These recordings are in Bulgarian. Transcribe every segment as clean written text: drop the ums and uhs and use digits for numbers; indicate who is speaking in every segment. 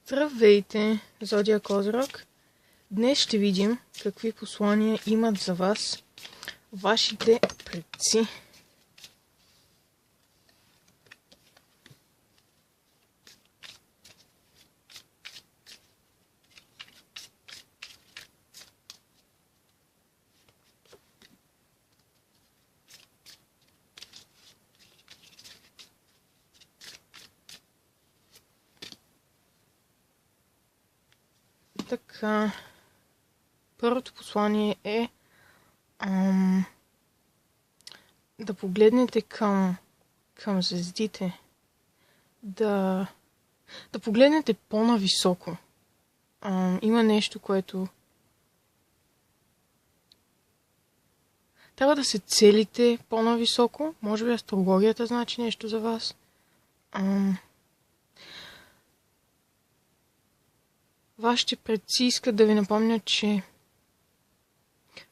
Speaker 1: Здравейте, Зодия Козирог! Днес ще видим какви послания имат за вас вашите предци. Така, първото послание е да погледнете към звездите, да погледнете по-нависоко. Има нещо, което трябва да се целите по-нависоко. Може би астрологията значи нещо за вас. Вашите предци искат да ви напомнят, че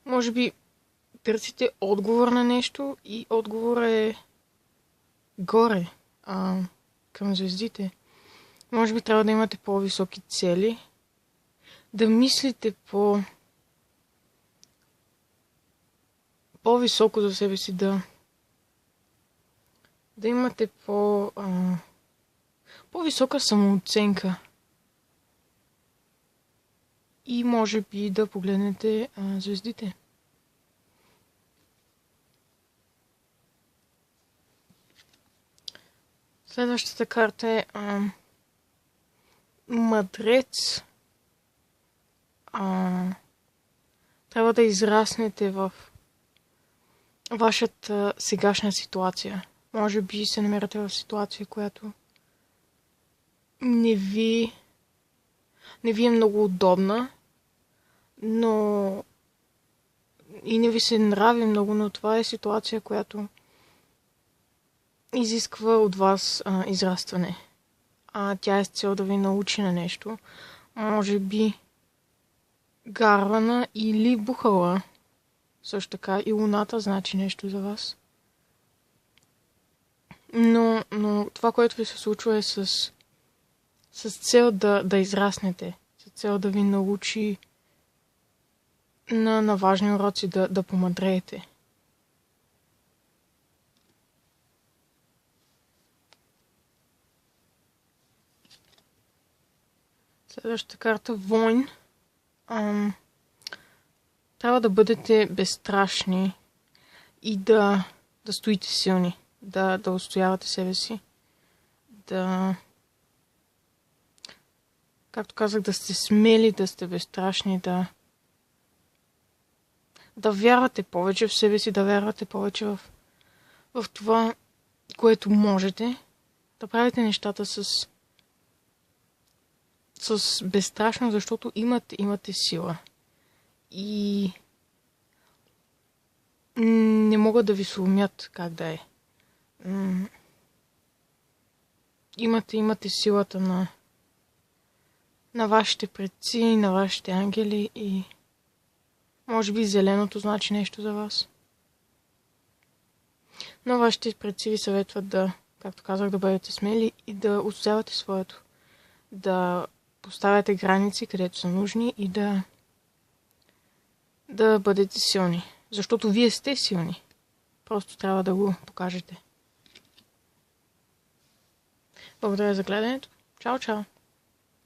Speaker 1: може би търсите отговор на нещо и отговор е горе, към звездите. Може би трябва да имате по-високи цели, да мислите по-високо за себе си, да имате по-висока самооценка. И може би да погледнете звездите. Следващата карта е Мъдрец. Трябва да израснете в вашата сегашна ситуация. Може би се намирате в ситуация, която не ви е много удобна, но и не ви се нрави много, но това е ситуация, която изисква от вас израстване. Тя е с цел да ви научи на нещо. Може би Гарвана или Бухала. Също така и Луната значи нещо за вас. Но това, което ви се случва е с цел да израснете. С цел да ви научи на важни уроци, да помъдреете. Следващата карта Войн. Трябва да бъдете безстрашни и да стоите силни. Да отстоявате себе си. Както казах, да сте смели, да сте безстрашни, да вярвате повече в себе си, да вярвате повече в това, което можете. Да правите нещата с безстрашно, защото имате сила. И не могат да ви сломят как да е. Имате силата на вашите предци, на вашите ангели и може би зеленото значи нещо за вас. Но вашите предци ви съветват както казах, да бъдете смели и да отстоявате своето. Да поставяте граници, където са нужни и да бъдете силни. Защото вие сте силни. Просто трябва да го покажете. Благодаря за гледането. Чао, чао!